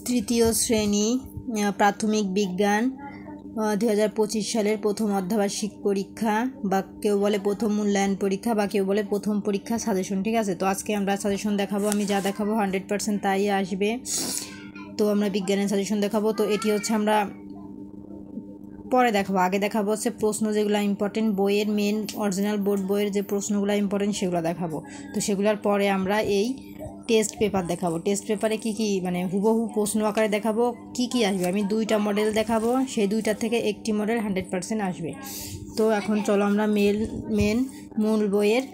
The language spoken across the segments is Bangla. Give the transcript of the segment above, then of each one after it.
তৃতীয় শ্রেণী প্রাথমিক বিজ্ঞান 2025 সালের প্রথম অর্ধবার্ষিক পরীক্ষা, বা কেউ বলে প্রথম মূল্যায়ন পরীক্ষা, বা কেউ বলে প্রথম পরীক্ষা সাজেশন। ঠিক আছে, তো আজকে আমরা সাজেশন দেখাবো। আমি যা দেখাবো 100% তাই আসবে। তো আমরা বিজ্ঞানের সাজেশন দেখাবো। তো এটি হচ্ছে আমরা পরে দেখাবো। আগে দেখাবো হচ্ছে প্রশ্ন যেগুলো ইম্পর্টেন্ট, বইয়ের মেন অরিজিনাল বোর্ড বইয়ের যে প্রশ্নগুলো ইম্পর্টেন্ট সেগুলো দেখাবো। তো সেগুলোর পরে আমরা এই টেস্ট পেপার দেখাবো। টেস্ট পেপারে কী কী মানে হুবহু প্রশ্ন আকারে দেখাবো, কী কী আসবে। আমি 2টা মডেল দেখাবো, সেই 2টার থেকে একটি মডেল 100% আসবে। তো এখন চলো আমরা মূল বইয়ের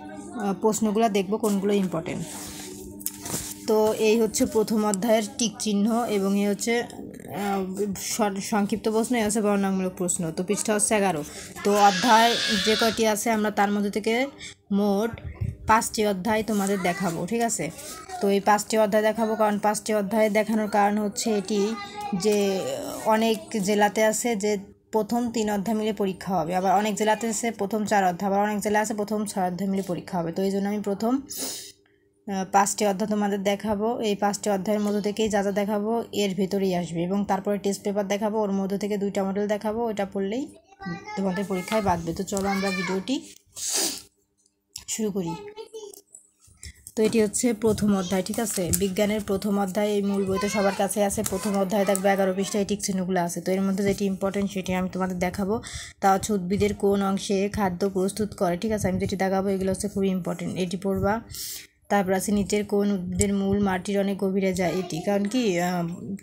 প্রশ্নগুলো দেখব কোনগুলো ইম্পর্টেন্ট। তো এই হচ্ছে প্রথম অধ্যায়ের টিক চিহ্ন, এবং এই হচ্ছে সংক্ষিপ্ত প্রশ্ন, এই হচ্ছে বর্ণনামূলক প্রশ্ন। তো পৃষ্ঠা হচ্ছে 11। তো অধ্যায় যে কয়টি আছে আমরা তার মধ্যে থেকে মোট 5টি অধ্যায় তোমাদের দেখাবো। ঠিক আছে, তো এই 5টি অধ্যায় দেখাবো, কারণ 5টি অধ্যায় দেখানোর কারণ হচ্ছে এটি যে অনেক জেলাতে আছে যে প্রথম 3 অধ্যায় মিলে পরীক্ষা হবে, আবার অনেক জেলাতে আছে প্রথম 4 অধ্যায়, আবার অনেক জেলা আছে প্রথম 6 অধ্যায় মিলে পরীক্ষা হবে। তো এই জন্য আমি প্রথম 5টি অধ্যায় তোমাদের দেখাবো। এই 5টি অধ্যায়ের মধ্যে থেকেই যা যা দেখাবো এর ভেতরেই আসবে, এবং তারপরে টেস্ট পেপার দেখাবো, ওর মধ্যে থেকে 2টা মডেল দেখাবো, ওটা পড়লেই তোমাদের পরীক্ষায় বাঁধবে। তো চলো আমরা ভিডিওটি শুরু করি। তো এটি হচ্ছে প্রথম অধ্যায়। ঠিক আছে, বিজ্ঞানের প্রথম অধ্যায়। এই মূল বই তো সবার কাছে আছে। প্রথম অধ্যায় থাকবে 11 পৃষ্ঠায় টিক চিহ্নগুলো আছে। তো এর মধ্যে যেটি ইম্পর্টেন্ট সেটি আমি তোমাদের দেখাবো। তা হচ্ছে উদ্ভিদের কোন অংশে খাদ্য প্রস্তুত করে। ঠিক আছে, আমি যেটি দেখাবো এগুলো হচ্ছে খুবই ইম্পর্টেন্ট, এটি পড়বা। তারপর আছে নিচের কোন উদ্ভিদের মূল মাটির অনেক গভীরে যায়, এটি। কারণ কি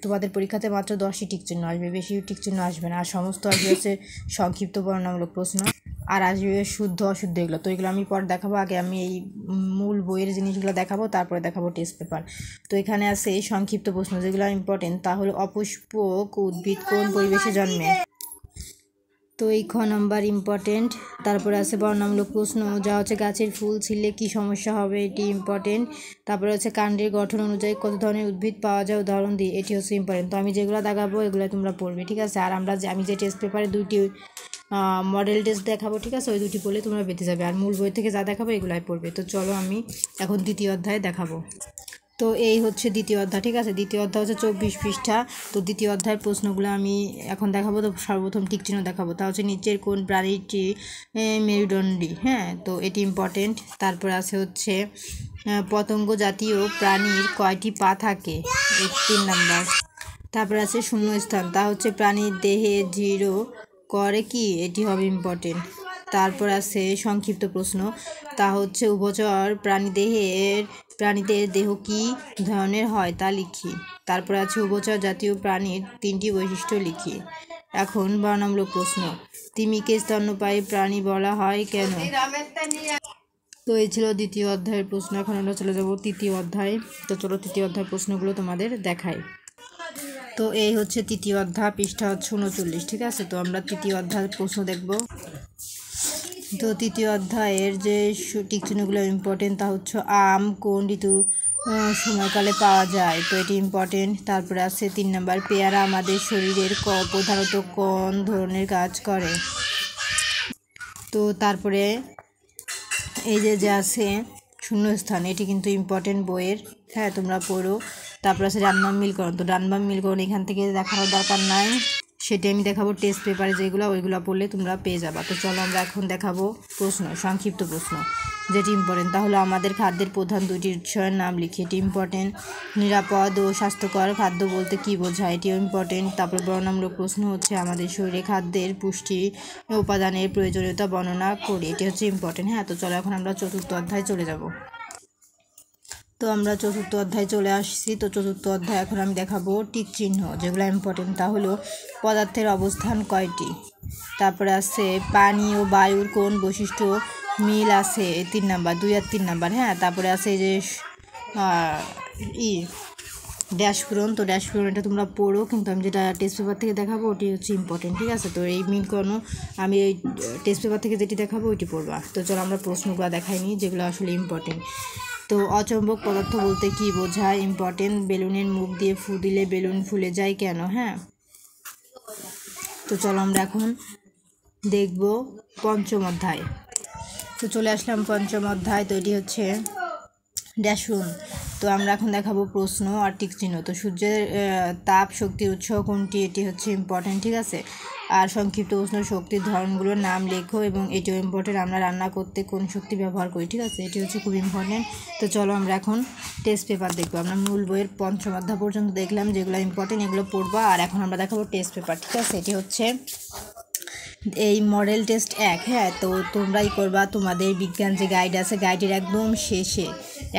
তোমাদের পরীক্ষাতে মাত্র 10টি টিক চিহ্ন আসবে, বেশি টিক চিহ্ন আসবে না। আর সমস্ত আসবে হচ্ছে সংক্ষিপ্ত বর্ণনামূলক প্রশ্ন, আর আসবে শুদ্ধ অশুদ্ধ এগুলো। তো এগুলো আমি পরে দেখাবো। আগে আমি এই মূল বইয়ের জিনিসগুলো দেখাবো, তারপরে দেখাবো টেস্ট পেপার। তো এখানে আছে সংক্ষিপ্ত প্রশ্ন যেগুলো ইম্পর্টেন্ট, তা হলো অপুষ্পক উদ্ভিদ কোন পরিবেশে জন্মে। তো এই খ নাম্বার ইম্পর্টেন্ট। তারপরে আছে বর্ণনামূলক প্রশ্ন, যা হচ্ছে গাছের ফুল ছিঁড়লে কী সমস্যা হবে, এটি ইম্পর্টেন্ট। তারপরে হচ্ছে কাণ্ডের গঠন অনুযায়ী কত ধরনের উদ্ভিদ পাওয়া যায় উদাহরণ দিয়ে, এটি হচ্ছে ইম্পর্টেন্ট। তো আমি যেগুলো দেখাবো এগুলো তোমরা পড়বে। ঠিক আছে, আর আমি যে টেস্ট পেপারে 2টি মডেল টেস্ট দেখাবো, ঠিক আছে, ওই 2টি পড়লে তোমরা বেঁচে যাবে, আর মূল বই থেকে যা দেখাবো এগুলাই পড়বে। তো চলো আমি এখন দ্বিতীয় অধ্যায় দেখাবো। তো এই হচ্ছে দ্বিতীয় অধ্যায়। ঠিক আছে, দ্বিতীয় অধ্যায় হচ্ছে 24 পৃষ্ঠা। তো দ্বিতীয় অধ্যায়ের প্রশ্নগুলো আমি এখন দেখাবো। তো সর্বপ্রথম টিক চিহ্ন দেখাবো, তা হচ্ছে নিচের কোন প্রাণীটি মেরুদণ্ডী। হ্যাঁ, তো এটি ইম্পর্টেন্ট। তারপর আছে হচ্ছে পতঙ্গ জাতীয় প্রাণীর কয়টি পা থাকে, 3 নাম্বার। তারপর আছে শূন্যস্থান, তা হচ্ছে প্রাণীর দেহে জিরো করে কি, এটি হবে ইম্পর্টেন্ট। তারপর আছে সংক্ষিপ্ত প্রশ্ন, তা হচ্ছে উভচর প্রাণীদের দেহ কী ধরনের হয় তা লিখি। তারপর আছে উভচর জাতীয় প্রাণীর 3টি বৈশিষ্ট্য লিখি। এখন বর্ণনামূলক প্রশ্ন, তিমিকে স্তন্যপায়ী প্রাণী বলা হয় কেন। তো এই ছিল দ্বিতীয় অধ্যায়ের প্রশ্ন। এখন আমরা চলে যাব তৃতীয় অধ্যায়। তো চলো তৃতীয় অধ্যায়ের প্রশ্নগুলো তোমাদের দেখাই। তো এই হচ্ছে তৃতীয় অধ্যায়, পৃষ্ঠা হচ্ছে 39। ঠিক আছে, তো আমরা তৃতীয় অধ্যায়ের প্রশ্ন দেখব। তো তৃতীয় অধ্যায়ের যে টিক চিহ্নগুলো ইম্পর্টেন্ট, তা হচ্ছে আম কোন ঋতু সময়কালে পাওয়া যায়, তো এটি ইম্পর্টেন্ট। তারপরে আছে 3 নাম্বার, পেয়ারা আমাদের শরীরের প্রধানত কোন ধরনের কাজ করে। তো তারপরে এই যে আছে শূন্যস্থান, এটি কিন্তু ইম্পর্টেন্ট বইয়ের। হ্যাঁ, তোমরা পড়ো। তারপর আছে ডানবাম মিলকরণ। তো ডানবাম মিলকরণ এখান থেকে দেখানোর দরকার নাই, সেটি আমি দেখাবো টেস্ট পেপারে যেগুলো, ওইগুলো পড়লে তোমরা পেয়ে যাবা। তো চলো আমরা এখন দেখাবো প্রশ্ন, সংক্ষিপ্ত প্রশ্ন যেটি ইম্পর্টেন্ট, তাহলে আমাদের খাদ্যের প্রধান 2টি উৎসের নাম লিখি, এটি ইম্পর্টেন্ট। নিরাপদ ও স্বাস্থ্যকর খাদ্য বলতে কী বোঝায়, এটিও ইম্পর্টেন্ট। তারপর বর্ণনামূলক প্রশ্ন হচ্ছে আমাদের শরীরে খাদ্যের পুষ্টি উপাদানের প্রয়োজনীয়তা বর্ণনা করি, এটি হচ্ছে ইম্পর্টেন্ট। হ্যাঁ, তো চলো এখন আমরা চতুর্থ অধ্যায়ে চলে যাব। তো আমরা চতুর্থ অধ্যায়ে চলে আসছি। তো চতুর্থ অধ্যায় এখন আমি দেখাবো টিক চিহ্ন যেগুলো ইম্পর্টেন্ট, তা হলো পদার্থের অবস্থান কয়টি। তারপরে আছে পানি ও বায়ুর কোন বৈশিষ্ট্য মিল আছে, 3 নাম্বার, 2 আর 3 নাম্বার। হ্যাঁ, তারপরে আছে যে ড্যাশ পূরণ। তো ড্যাশ পূরণ এটা তোমরা পড়ো, কিন্তু আমি যেটা টেস্ট পেপার থেকে দেখাবো ওটি হচ্ছে ইম্পর্টেন্ট। ঠিক আছে, তো এই মিলকরণ আমি এই টেস্ট পেপার থেকে যেটি দেখাবো ওইটি পড়বা। তো চলো আমরা প্রশ্নগুলো দেখাইনি যেগুলো আসলে ইম্পর্টেন্ট। তো অচৌম্বক পদার্থ বলতে কি বোঝায়, ইম্পর্টেন্ট। বেলুনের মুখ দিয়ে ফু দিলে বেলুন ফুলে যায় কেন। হ্যাঁ, তো চলো আমরা এখন দেখব পঞ্চম অধ্যায়। তো চলে আসলাম পঞ্চম অধ্যায়। তো এটি হচ্ছে ড্যাশরুম। তো আমরা এখন দেখাবো প্রশ্ন আর টিক চিহ্ন। তো সূর্যের তাপ শক্তির উৎস কোনটি, এটি হচ্ছে ইম্পর্টেন্ট, ঠিক আছে। আর সংক্ষিপ্ত প্রশ্ন, শক্তির ধরনগুলোর নাম লেখো এবং এটিও ইম্পর্টেন্ট। আমরা রান্না করতে কোন শক্তি ব্যবহার করি, ঠিক আছে, এটি হচ্ছে খুব ইম্পর্টেন্ট। তো চলো আমরা এখন টেস্ট পেপার দেখবো। আমরা মূল বইয়ের পঞ্চম অধ্যায় পর্যন্ত দেখলাম, যেগুলো ইম্পর্টেন্ট এগুলো পড়বা। আর এখন আমরা দেখাবো টেস্ট পেপার, ঠিক আছে। এটি হচ্ছে এই মডেল টেস্ট 1। হ্যাঁ, তো তোমরাই করবা। তোমাদের বিজ্ঞান যে গাইড আছে, গাইডের একদম শেষে,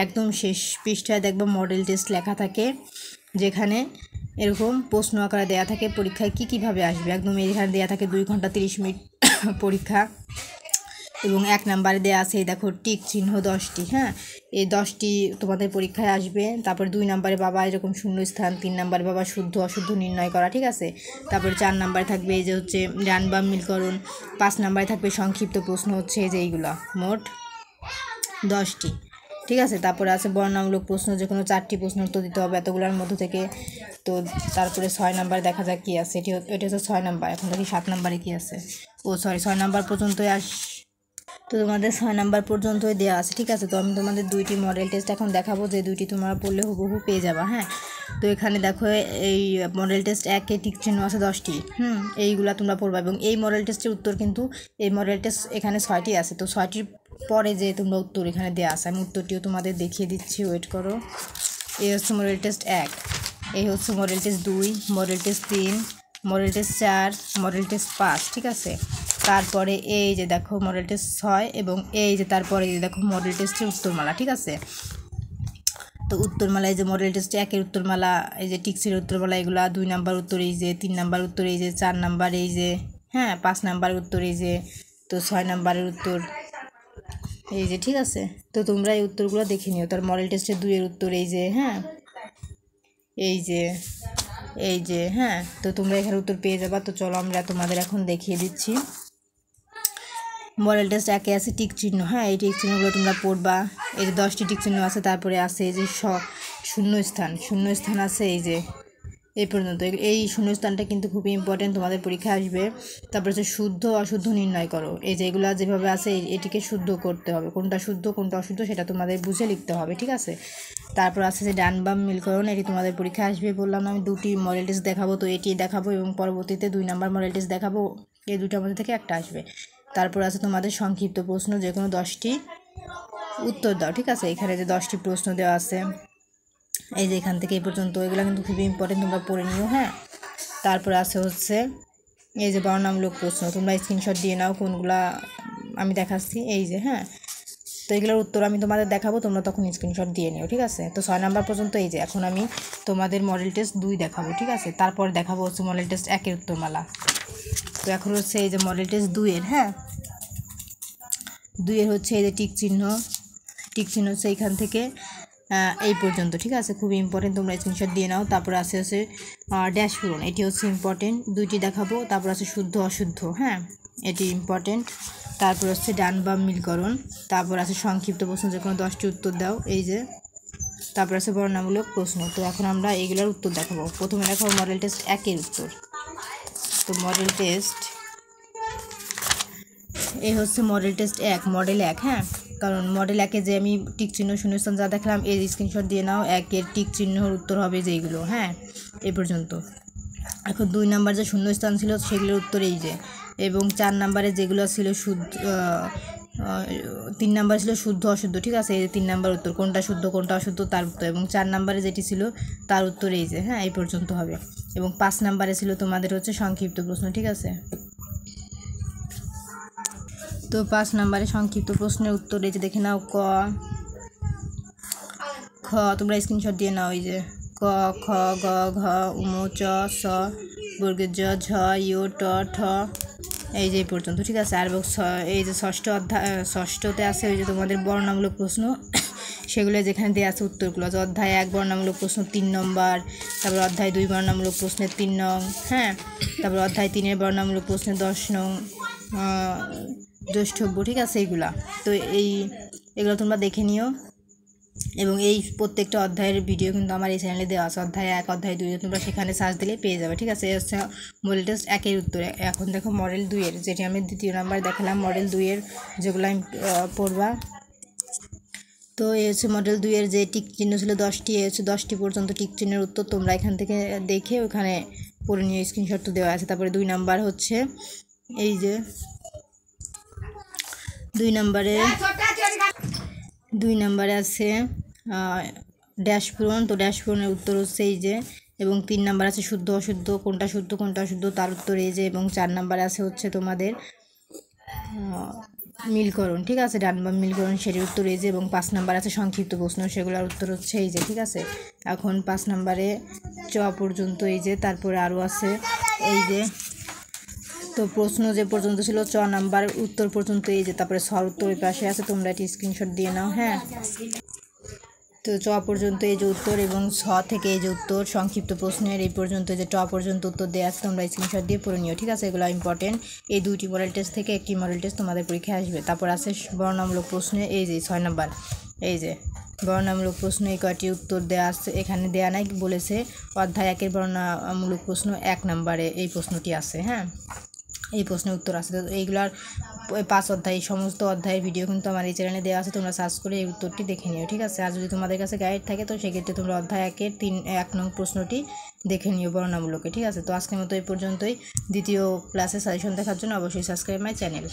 একদম শেষ পৃষ্ঠায় দেখবা মডেল টেস্ট লেখা থাকে, যেখানে এরকম প্রশ্ন আকারে দেয়া থাকে পরীক্ষায় কীভাবে আসবে। একদম এখানে দেওয়া থাকে 2 ঘন্টা 30 মিনিট পরীক্ষা। এবং 1 নম্বরে দেওয়া আছে এই দেখো টিক চিহ্ন 10টি। হ্যাঁ, এই 10টি তোমাদের পরীক্ষায় আসবে। তারপরে 2 নম্বরে বাবা এরকম শূন্যস্থান, 3 নম্বরে বাবা শুদ্ধ অশুদ্ধ নির্ণয় করা, ঠিক আছে। তারপরে 4 নম্বরে থাকবে এই যে হচ্ছে ডান বাম মিলকরণ। 5 নম্বরে থাকবে সংক্ষিপ্ত প্রশ্ন, হচ্ছে এই যে এইগুলা মোট 10টি, ঠিক আছে। তারপরে আছে বর্ণনামূলক প্রশ্ন, যে কোনো 4টি প্রশ্ন উত্তর দিতে হবে এতগুলোর মধ্য থেকে। তো তারপরে 6 নম্বরে দেখা যাক কী আছে। এটি হচ্ছে 6 নম্বর। এখন দেখি 7 নম্বরে কী আছে। 6 নম্বর পর্যন্তই তো তোমাদের 6 নম্বর পর্যন্তই দেওয়া আছে, ঠিক আছে। তো আমি তোমাদের 2টি মডেল টেস্ট এখন দেখাবো, যে 2টি তোমরা পড়লে হুবহু পেয়ে যাবা। হ্যাঁ, তো এখানে দেখো এই মডেল টেস্ট 1-এ টিক চিহ্ন আছে 10টি। এইগুলা তোমরা পড়বা। এবং এই মডেল টেস্টের উত্তর কিন্তু, এই মডেল টেস্ট এখানে 6টি আছে। তো 6টির পরে যে তোমরা উত্তর এখানে দেওয়া আছে, আমি উত্তরটিও তোমাদের দেখিয়ে দিচ্ছি, ওয়েট করো। এই হচ্ছে মডেল টেস্ট 1, এই হচ্ছে model test 2, model test 3, model test 4, model test 5, ঠিক আছে। তারপরে এই যে দেখো মডেল টেস্ট 6, এবং এই যে তারপরে এই দেখো মডেল টেস্টের উত্তরমালা, ঠিক আছে। তো উত্তরমালা, এই যে মডেল টেস্ট 1-এর উত্তরমালা, এই যে টিক্সের উত্তরমালা, এগুলা 2 নাম্বার উত্তর এই যে, 3 নাম্বার উত্তর এই যে, 4 নাম্বার এই যে, হ্যাঁ 5 নাম্বারের উত্তর এই যে, তো 6 নাম্বারের উত্তর এই যে, ঠিক আছে। তো তোমরা এই উত্তরগুলো দেখে নিও। তার মডেল টেস্টের 2-এর উত্তর এই যে, হ্যাঁ এই যে, এই যে, হ্যাঁ। তো তোমরা এখানে উত্তর পেয়ে যাবা। তো চলো আমরা তোমাদের এখন দেখিয়ে দিচ্ছি। মডেল টেস্ট 1-এ আছে টিক চিহ্ন। হ্যাঁ, এই টিক চিহ্নগুলো তোমরা পড়বা। এই যে 10টি টিক চিহ্ন আছে। তারপরে আছে এই যে শূন্যস্থান আছে এই যে এই পর্যন্ত। এই শূন্যস্থানটা কিন্তু খুবই ইম্পর্টেন্ট, তোমাদের পরীক্ষায় আসবে। তারপরে হচ্ছে শুদ্ধ অশুদ্ধ নির্ণয় করো। এই যে এগুলো যেভাবে আছে এটিকে শুদ্ধ করতে হবে, কোনটা শুদ্ধ কোনটা অশুদ্ধ সেটা তোমাদের বুঝে লিখতে হবে, ঠিক আছে। তারপর আছে যে ডান বাম মিলকরণ, এটি তোমাদের পরীক্ষায় আসবে। বললাম আমি 2টি মডেল টেস্ট দেখাবো, তো এটি দেখাবো এবং পরবর্তীতে 2 নাম্বার মডেল টেস্ট দেখাবো। এই 2টার মধ্যে থেকে একটা আসবে। তারপর আছে তোমাদের সংক্ষিপ্ত প্রশ্ন, যে কোনো 10টি উত্তর দাও, ঠিক আছে। এখানে যে 10টি প্রশ্ন দেওয়া আছে, এই যে এখান থেকে এই পর্যন্ত, এগুলো কিন্তু খুবই ইম্পর্টেন্ট, তোমরা পড়ে নিও। হ্যাঁ, তারপর আছে হচ্ছে এই যে বর্ণনামূলক প্রশ্ন, তোমরা স্ক্রিনশট দিয়ে নাও কোনগুলা আমি দেখাচ্ছি, এই যে, হ্যাঁ। তো এগুলোর উত্তর আমি তোমাদের দেখাবো, তোমরা তখন স্ক্রিনশট দিয়ে নিও, ঠিক আছে। তো 6 নাম্বার পর্যন্ত এই যে, এখন আমি তোমাদের মডেল টেস্ট 2 দেখাবো, ঠিক আছে। তারপর দেখাবো হচ্ছে মডেল টেস্ট 1-এর উত্তরমালা। তো এখন হচ্ছে এই যে মডেল টেস্ট 2-এর, হ্যাঁ 2-এর হচ্ছে এই যে টিক চিহ্ন হচ্ছে এইখান থেকে এই পর্যন্ত, ঠিক আছে। খুবই ইম্পর্টেন্ট, তোমরা স্ক্রিনশট দিয়ে নাও। তারপর আছে ড্যাশ পূরণ, এটি হচ্ছে ইম্পর্টেন্ট, 2টি দেখাবো। তারপর আছে শুদ্ধ অশুদ্ধ, হ্যাঁ এটি ইম্পর্টেন্ট। তারপর হচ্ছে ডান বাম মিলকরণ। তারপর আছে সংক্ষিপ্ত প্রশ্ন, যে কোনো 10টি উত্তর দাও, এই যে। তারপর আছে বর্ণনামূলক প্রশ্ন। তো এখন আমরা এগুলোর উত্তর দেখাবো। প্রথমে দেখাবো মডেল টেস্ট 1-এর উত্তর। তো মডেল টেস্ট এই হচ্ছে মডেল টেস্ট 1, মডেল 1, হ্যাঁ। কারণ মডেল 1-এ যে আমি টিক চিহ্ন শূন্যস্থান যা দেখলাম, এর স্ক্রিনশট দিয়ে নাও। 1-এর টিক চিহ্নর উত্তর হবে যেইগুলো, হ্যাঁ এই পর্যন্ত। এখন 2 নাম্বার যে শূন্যস্থান ছিল সেগুলোর উত্তর এই যে, এবং 4 নাম্বারে যেগুলো ছিল শুদ্ধ, 3 নাম্বার ছিল শুদ্ধ অশুদ্ধ, ঠিক আছে। এই যে 3 নাম্বার উত্তর, কোনটা শুদ্ধ কোনটা অশুদ্ধ তার উত্তর। এবং 4 নাম্বারে যেটি ছিল তার উত্তর এই যে, হ্যাঁ এই পর্যন্ত হবে। এবং 5 নাম্বারে ছিল তোমাদের হচ্ছে সংক্ষিপ্ত প্রশ্ন, ঠিক আছে। তো 5 নাম্বারে সংক্ষিপ্ত প্রশ্নের উত্তর এই যে দেখে নাও। খ, তোমরা স্ক্রিনশট দিয়ে নাও। এই যে ক, খ, গ, ঘ, উম, চ, স, বর্গের জ, ঝ, ইয়, ট, ঠ, এই যে এই পর্যন্ত, ঠিক আছে। আর এই যে 6ষ্ঠ অধ্যায়, 6ষ্ঠতে আছে ওই যে তোমাদের বর্ণনামূলক প্রশ্ন, সেগুলো যেখানে দেওয়া আছে উত্তরগুলো। যে অধ্যায় 1 বর্ণনামূলক প্রশ্ন 3 নম্বর, তারপর অধ্যায় 2 বর্ণনামূলক প্রশ্নের 3 নং, হ্যাঁ। তারপর অধ্যায় 3-এর বর্ণনামূলক প্রশ্নের 10 নং দ্রষ্টব্য, ঠিক আছে এইগুলা। তো এগুলো তোমরা দেখে নিও। এবং এই প্রত্যেকটা অধ্যায়ের ভিডিও কিন্তু আমার এই চ্যানেলে দেওয়া আছে। অধ্যায় 1 অধ্যায় 2 তোমরা সেখানে সার্চ দিলে পেয়ে যাবে, ঠিক আছে। এই হচ্ছে মডেল টেস্ট 1-এর উত্তরে। এখন দেখো মডেল 2-এর, যেটি আমি 2য় নাম্বার দেখালাম। মডেল 2-এর যেগুলো আমি পড়বা, তো এই হচ্ছে মডেল 2 এর যে টিক চিহ্ন ছিল 10টি, এই হচ্ছে 10টি পর্যন্ত টিক চিহ্নের উত্তর তোমরা এখান থেকে দেখে ওখানে পড়ে নিয়ে স্ক্রিনশট তো দেওয়া আছে। তারপরে 2 নাম্বার হচ্ছে এই যে 2 নাম্বারে আছে ড্যাশ পূরণ। তো ড্যাশ পূরণের উত্তর হচ্ছে এই যে, এবং 3 নাম্বার আছে শুদ্ধ অশুদ্ধ, কোনটা শুদ্ধ কোনটা অশুদ্ধ তার উত্তর এই যে, এবং 4 নাম্বারে আছে হচ্ছে তোমাদের মিলকরণ, ঠিক আছে, ডান বাম মিলকরণ সেটির উত্তর এই যে, এবং 5 নাম্বার আছে সংক্ষিপ্ত প্রশ্ন, সেগুলোর উত্তর হচ্ছে এই যে, ঠিক আছে। এখন 5 নাম্বারে চ পর্যন্ত এই যে, তারপরে আরও আছে এই যে। তো প্রশ্ন যে পর্যন্ত ছিল চ নাম্বার উত্তর পর্যন্ত এই যে, তারপরে ছ উত্তর ওই পাশে আছে, তোমরা এটি স্ক্রিনশট দিয়ে নাও। হ্যাঁ, তো চ পর্যন্ত এই যে উত্তর, এবং ছ থেকে এই যে উত্তর সংক্ষিপ্ত প্রশ্নের এই পর্যন্ত যে ট পর্যন্ত উত্তর দেওয়া আছে, তোমরা স্ক্রিনশট দিয়ে পড়ে নিও, ঠিক আছে। এগুলো ইম্পর্টেন্ট। এই 2টি মডেল টেস্ট থেকে একটি মডেল টেস্ট তোমাদের পরীক্ষায় আসবে। তারপর আছে বর্ণনামূলক প্রশ্নে এই যে 6 নাম্বার, এই যে বর্ণনামূলক প্রশ্ন এই কয়টি উত্তর দেওয়া আছে, এখানে দেওয়া নাই, বলেছে অধ্যায় 1-এর বর্ণনামূলক প্রশ্ন 1 নাম্বারে এই প্রশ্নটি আছে। হ্যাঁ, এই প্রশ্নের উত্তর আছে। তো এইগুলার 5 অধ্যায়, সমস্ত অধ্যায়ের ভিডিও কিন্তু আমার এই চ্যানেলে দেওয়া আছে, তোমরা সার্চ করে এই উত্তরটি দেখে নিও, ঠিক আছে। আর যদি তোমাদের কাছে গাইড থাকে তো সেক্ষেত্রে তোমরা অধ্যায় 1-এর 1 নং প্রশ্নটি দেখে নিও বর্ণনামূলকে, ঠিক আছে। তো আজকের মতো এই পর্যন্তই। দ্বিতীয় ক্লাসে সাজেশন দেখার জন্য অবশ্যই সাবস্ক্রাইব মাই চ্যানেল।